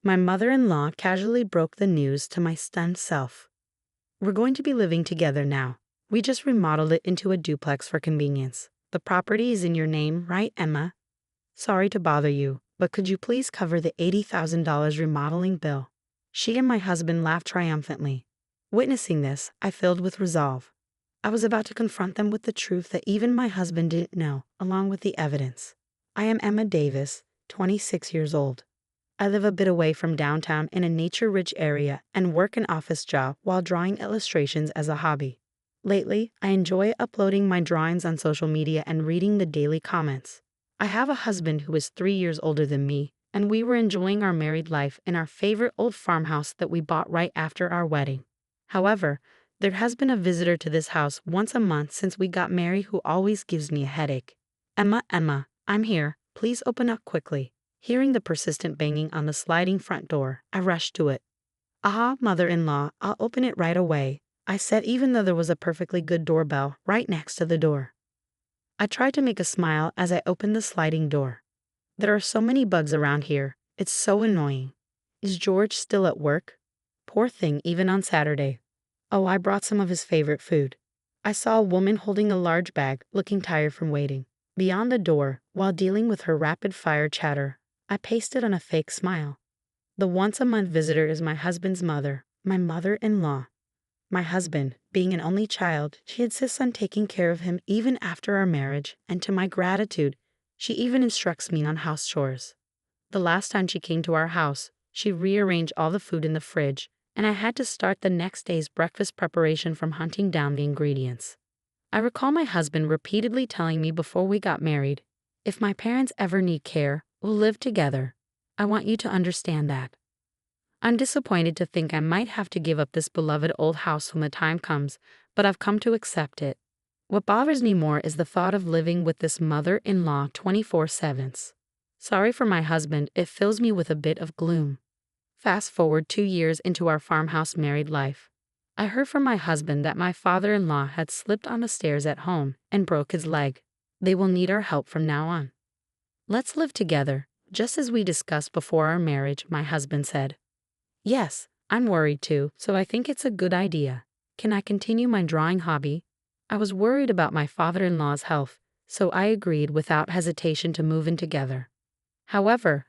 My mother-in-law casually broke the news to my stunned self. We're going to be living together now. We just remodeled it into a duplex for convenience. The property is in your name, right, Emma? Sorry to bother you, but could you please cover the $80,000 remodeling bill? She and my husband laughed triumphantly. Witnessing this, I filled with resolve. I was about to confront them with the truth that even my husband didn't know, along with the evidence. I am Emma Davis, 26 years old. I live a bit away from downtown in a nature-rich area and work an office job while drawing illustrations as a hobby. Lately, I enjoy uploading my drawings on social media and reading the daily comments. I have a husband who is 3 years older than me, and we were enjoying our married life in our favorite old farmhouse that we bought right after our wedding. However, there has been a visitor to this house once a month since we got married who always gives me a headache. Emma, I'm here. Please open up quickly. Hearing the persistent banging on the sliding front door, I rushed to it. Aha, mother-in-law, I'll open it right away, I said, even though there was a perfectly good doorbell right next to the door. I tried to make a smile as I opened the sliding door. There are so many bugs around here. It's so annoying. Is George still at work? Poor thing, even on Saturday. Oh, I brought some of his favorite food. I saw a woman holding a large bag, looking tired from waiting. Beyond the door, while dealing with her rapid-fire chatter, I pasted on a fake smile. The once-a-month visitor is my husband's mother, my mother-in-law. My husband, being an only child, she insists on taking care of him even after our marriage, and to my gratitude, she even instructs me on house chores. The last time she came to our house, she rearranged all the food in the fridge, and I had to start the next day's breakfast preparation from hunting down the ingredients. I recall my husband repeatedly telling me before we got married, if my parents ever need care, we'll live together. I want you to understand that. I'm disappointed to think I might have to give up this beloved old house when the time comes, but I've come to accept it. What bothers me more is the thought of living with this mother-in-law 24/7. Sorry for my husband, it fills me with a bit of gloom. Fast forward 2 years into our farmhouse married life. I heard from my husband that my father-in-law had slipped on the stairs at home and broke his leg. They will need our help from now on. Let's live together, just as we discussed before our marriage, my husband said. Yes, I'm worried too, so I think it's a good idea. Can I continue my drawing hobby? I was worried about my father-in-law's health, so I agreed without hesitation to move in together. However,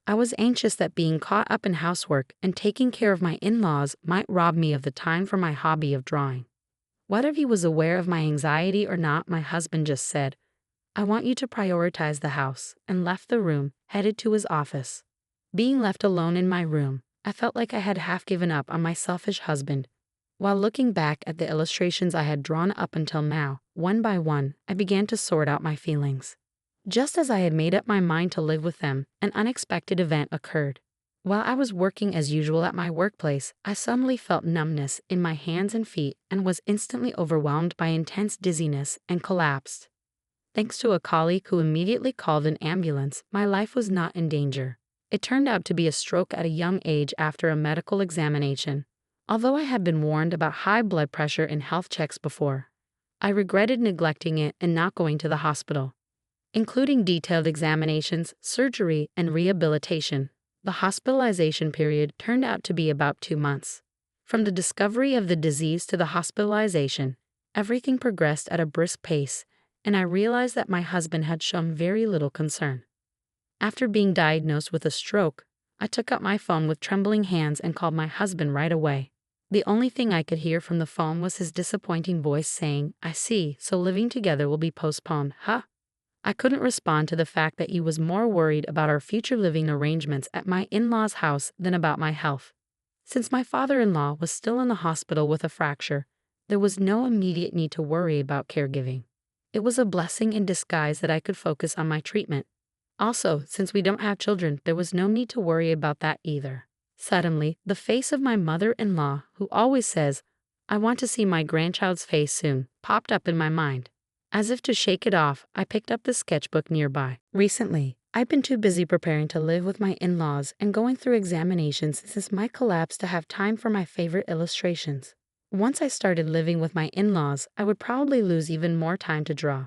I was anxious that being caught up in housework and taking care of my in-laws might rob me of the time for my hobby of drawing. Whether he was aware of my anxiety or not, my husband just said, I want you to prioritize the house, and left the room, headed to his office. Being left alone in my room, I felt like I had half given up on my selfish husband. While looking back at the illustrations I had drawn up until now, one by one, I began to sort out my feelings. Just as I had made up my mind to live with them, an unexpected event occurred. While I was working as usual at my workplace, I suddenly felt numbness in my hands and feet and was instantly overwhelmed by intense dizziness and collapsed. Thanks to a colleague who immediately called an ambulance, my life was not in danger. It turned out to be a stroke at a young age after a medical examination. Although I had been warned about high blood pressure in health checks before, I regretted neglecting it and not going to the hospital. Including detailed examinations, surgery, and rehabilitation, the hospitalization period turned out to be about 2 months. From the discovery of the disease to the hospitalization, everything progressed at a brisk pace, and I realized that my husband had shown very little concern. After being diagnosed with a stroke, I took out my phone with trembling hands and called my husband right away. The only thing I could hear from the phone was his disappointing voice saying, I see, so living together will be postponed, huh? I couldn't respond to the fact that he was more worried about our future living arrangements at my in-laws' house than about my health. Since my father-in-law was still in the hospital with a fracture, there was no immediate need to worry about caregiving. It was a blessing in disguise that I could focus on my treatment. Also, since we don't have children, there was no need to worry about that either. Suddenly, the face of my mother-in-law, who always says, I want to see my grandchild's face soon, popped up in my mind. As if to shake it off, I picked up the sketchbook nearby. Recently, I've been too busy preparing to live with my in-laws and going through examinations since my collapse to have time for my favorite illustrations. Once I started living with my in-laws, I would probably lose even more time to draw.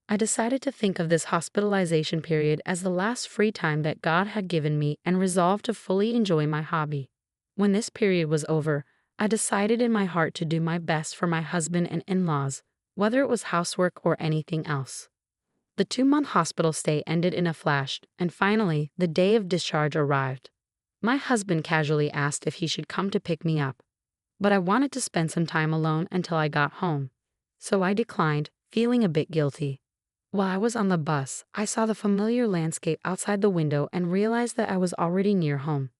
I decided to think of this hospitalization period as the last free time that God had given me and resolved to fully enjoy my hobby. When this period was over, I decided in my heart to do my best for my husband and in-laws, whether it was housework or anything else. The 2-month hospital stay ended in a flash, and finally, the day of discharge arrived. My husband casually asked if he should come to pick me up, but I wanted to spend some time alone until I got home, so I declined, feeling a bit guilty. While I was on the bus, I saw the familiar landscape outside the window and realized that I was already near home.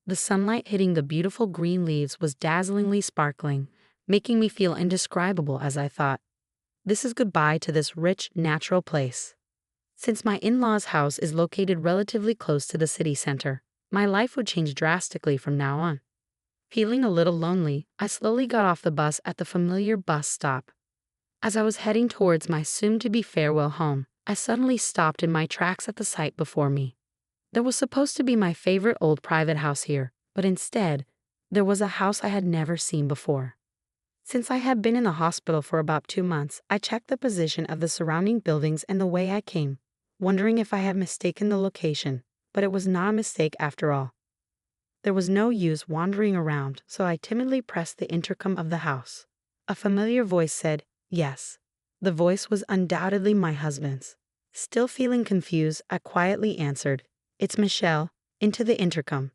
The sunlight hitting the beautiful green leaves was dazzlingly sparkling, making me feel indescribable as I thought, this is goodbye to this rich, natural place. Since my in-laws' house is located relatively close to the city center, my life would change drastically from now on. Feeling a little lonely, I slowly got off the bus at the familiar bus stop. As I was heading towards my soon-to-be farewell home, I suddenly stopped in my tracks at the sight before me. There was supposed to be my favorite old private house here, but instead, there was a house I had never seen before. Since I had been in the hospital for about 2 months, I checked the position of the surrounding buildings and the way I came, wondering if I had mistaken the location, but it was not a mistake after all. There was no use wandering around, so I timidly pressed the intercom of the house. A familiar voice said, yes. The voice was undoubtedly my husband's. Still feeling confused, I quietly answered, it's Michelle, into the intercom.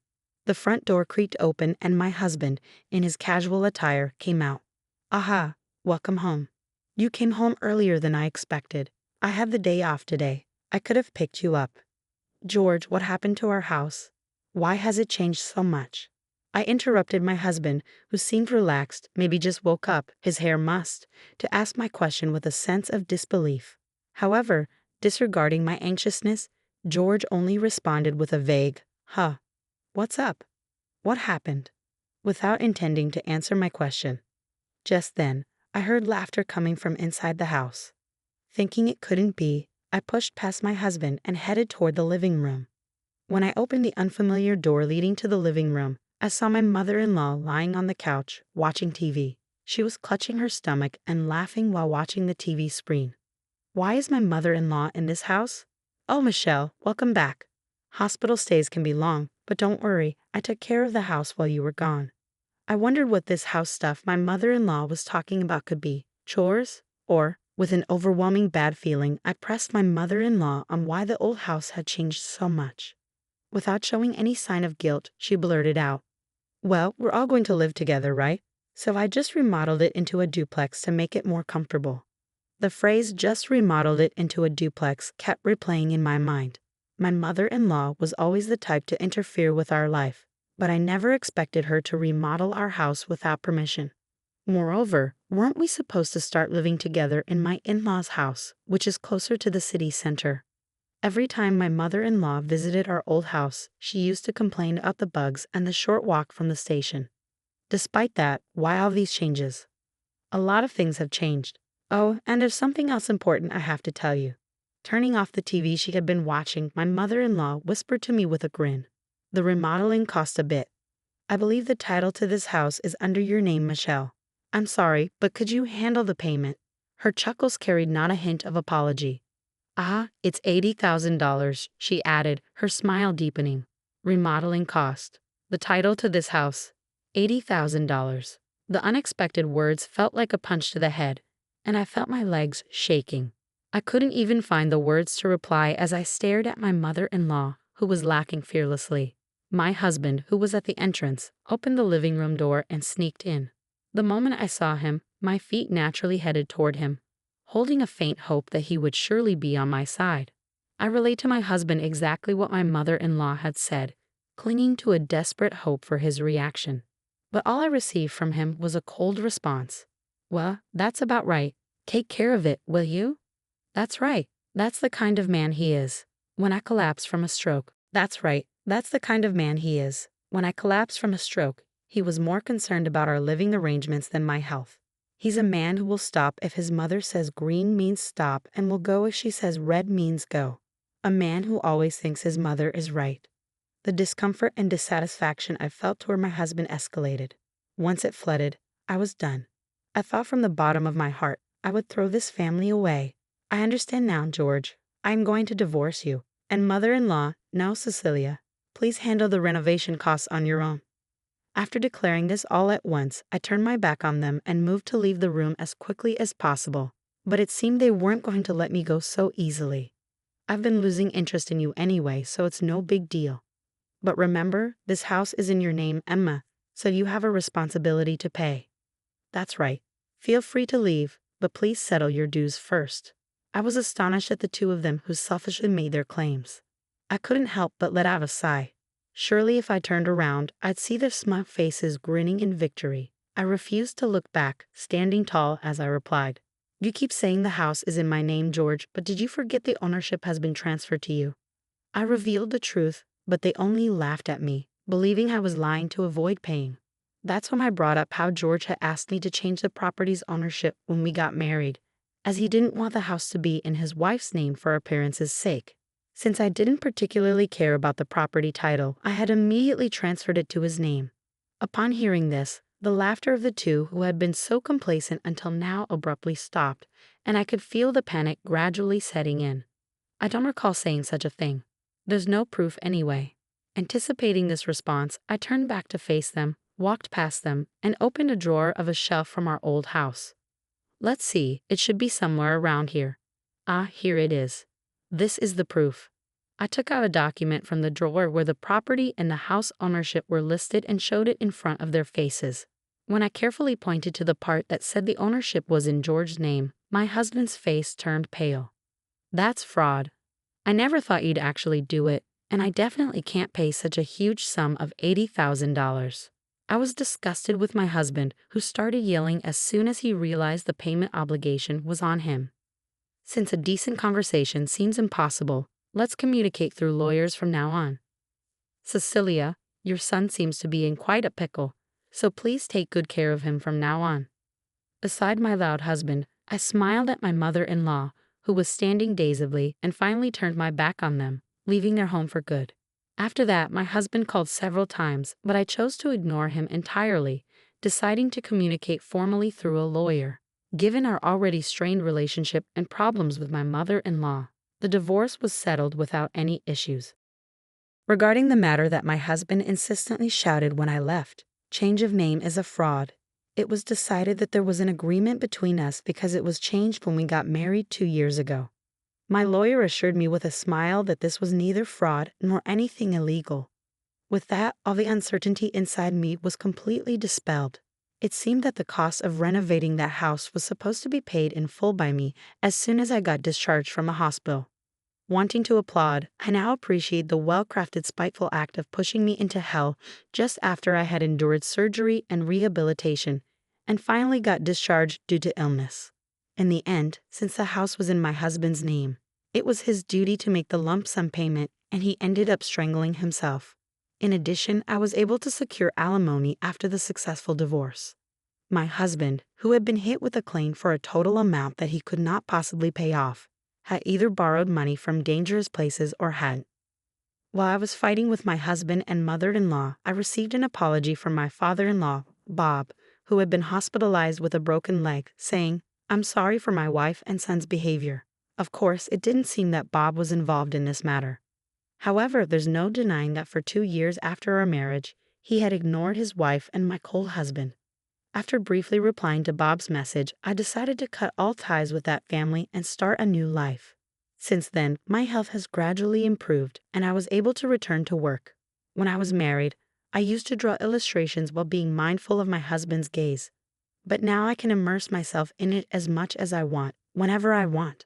The front door creaked open and my husband, in his casual attire, came out. Aha, welcome home. You came home earlier than I expected. I had the day off today. I could have picked you up. George, what happened to our house? Why has it changed so much? I interrupted my husband, who seemed relaxed, maybe just woke up, his hair mussed, to ask my question with a sense of disbelief. However, disregarding my anxiousness, George only responded with a vague, huh. What's up? What happened? Without intending to answer my question. Just then, I heard laughter coming from inside the house. Thinking it couldn't be, I pushed past my husband and headed toward the living room. When I opened the unfamiliar door leading to the living room, I saw my mother-in-law lying on the couch, watching TV. She was clutching her stomach and laughing while watching the TV screen. Why is my mother-in-law in this house? Oh, Michelle, welcome back. Hospital stays can be long, but don't worry, I took care of the house while you were gone. I wondered what this house stuff my mother-in-law was talking about could be. Chores? Or, with an overwhelming bad feeling, I pressed my mother-in-law on why the old house had changed so much. Without showing any sign of guilt, she blurted out, well, we're all going to live together, right? So I just remodeled it into a duplex to make it more comfortable. The phrase just remodeled it into a duplex kept replaying in my mind. My mother-in-law was always the type to interfere with our life, but I never expected her to remodel our house without permission. Moreover, weren't we supposed to start living together in my in-laws' house, which is closer to the city center? Every time my mother-in-law visited our old house, she used to complain about the bugs and the short walk from the station. Despite that, why all these changes? A lot of things have changed. Oh, and there's something else important I have to tell you. Turning off the TV she had been watching, my mother-in-law whispered to me with a grin. The remodeling cost a bit. I believe the title to this house is under your name, Michelle. I'm sorry, but could you handle the payment? Her chuckles carried not a hint of apology. Ah, it's $80,000, she added, her smile deepening. Remodeling cost. The title to this house. $80,000. The unexpected words felt like a punch to the head, and I felt my legs shaking. I couldn't even find the words to reply as I stared at my mother-in-law, who was laughing fearlessly. My husband, who was at the entrance, opened the living room door and sneaked in. The moment I saw him, my feet naturally headed toward him, holding a faint hope that he would surely be on my side. I relayed to my husband exactly what my mother-in-law had said, clinging to a desperate hope for his reaction. But all I received from him was a cold response. Well, that's about right. Take care of it, will you? That's right. That's the kind of man he is. When I collapsed from a stroke. That's right. That's the kind of man he is. When I collapsed from a stroke, he was more concerned about our living arrangements than my health. He's a man who will stop if his mother says green means stop and will go if she says red means go. A man who always thinks his mother is right. The discomfort and dissatisfaction I felt toward my husband escalated. Once it flooded, I was done. I thought from the bottom of my heart I would throw this family away. I understand now, George. I am going to divorce you. And mother-in-law, no, Cecilia. Please handle the renovation costs on your own. After declaring this all at once, I turned my back on them and moved to leave the room as quickly as possible. But it seemed they weren't going to let me go so easily. I've been losing interest in you anyway, so it's no big deal. But remember, this house is in your name, Emma, so you have a responsibility to pay. That's right. Feel free to leave, but please settle your dues first. I was astonished at the two of them who selfishly made their claims. I couldn't help but let out a sigh. Surely if I turned around, I'd see their smug faces grinning in victory. I refused to look back, standing tall as I replied. You keep saying the house is in my name, George, but did you forget the ownership has been transferred to you? I revealed the truth, but they only laughed at me, believing I was lying to avoid paying. That's when I brought up how George had asked me to change the property's ownership when we got married, as he didn't want the house to be in his wife's name for appearance's sake. Since I didn't particularly care about the property title, I had immediately transferred it to his name. Upon hearing this, the laughter of the two who had been so complacent until now abruptly stopped, and I could feel the panic gradually setting in. I don't recall saying such a thing. There's no proof anyway. Anticipating this response, I turned back to face them, walked past them, and opened a drawer of a shelf from our old house. Let's see, it should be somewhere around here. Ah, here it is. This is the proof. I took out a document from the drawer where the property and the house ownership were listed and showed it in front of their faces. When I carefully pointed to the part that said the ownership was in George's name, my husband's face turned pale. That's fraud. I never thought you'd actually do it, and I definitely can't pay such a huge sum of $80,000. I was disgusted with my husband, who started yelling as soon as he realized the payment obligation was on him. Since a decent conversation seems impossible, let's communicate through lawyers from now on. Cecilia, your son seems to be in quite a pickle, so please take good care of him from now on. Beside my loud husband, I smiled at my mother-in-law, who was standing dazedly, and finally turned my back on them, leaving their home for good. After that, my husband called several times, but I chose to ignore him entirely, deciding to communicate formally through a lawyer. Given our already strained relationship and problems with my mother-in-law, the divorce was settled without any issues. Regarding the matter that my husband insistently shouted when I left, change of name is a fraud. It was decided that there was an agreement between us because it was changed when we got married 2 years ago. My lawyer assured me with a smile that this was neither fraud nor anything illegal. With that, all the uncertainty inside me was completely dispelled. It seemed that the cost of renovating that house was supposed to be paid in full by me as soon as I got discharged from a hospital. Wanting to applaud, I now appreciate the well-crafted spiteful act of pushing me into hell just after I had endured surgery and rehabilitation, and finally got discharged due to illness. In the end, since the house was in my husband's name, it was his duty to make the lump sum payment, and he ended up strangling himself. In addition, I was able to secure alimony after the successful divorce. My husband, who had been hit with a claim for a total amount that he could not possibly pay off, had either borrowed money from dangerous places or hadn't. While I was fighting with my husband and mother-in-law, I received an apology from my father-in-law, Bob, who had been hospitalized with a broken leg, saying, "I'm sorry for my wife and son's behavior." Of course, it didn't seem that Bob was involved in this matter. However, there's no denying that for 2 years after our marriage, he had ignored his wife and my cold husband. After briefly replying to Bob's message, I decided to cut all ties with that family and start a new life. Since then, my health has gradually improved, and I was able to return to work. When I was married, I used to draw illustrations while being mindful of my husband's gaze. But now I can immerse myself in it as much as I want, whenever I want.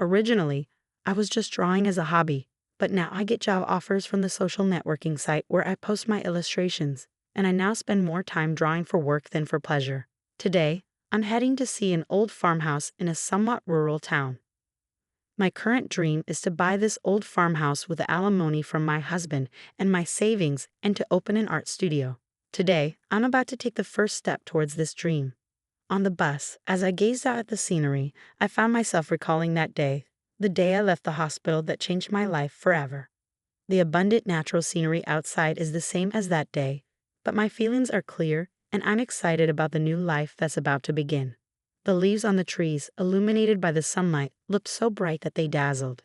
Originally, I was just drawing as a hobby, but now I get job offers from the social networking site where I post my illustrations, and I now spend more time drawing for work than for pleasure. Today, I'm heading to see an old farmhouse in a somewhat rural town. My current dream is to buy this old farmhouse with alimony from my husband and my savings and to open an art studio. Today, I'm about to take the first step towards this dream. On the bus, as I gazed out at the scenery, I found myself recalling that day, the day I left the hospital that changed my life forever. The abundant natural scenery outside is the same as that day, but my feelings are clear and I'm excited about the new life that's about to begin. The leaves on the trees, illuminated by the sunlight, looked so bright that they dazzled.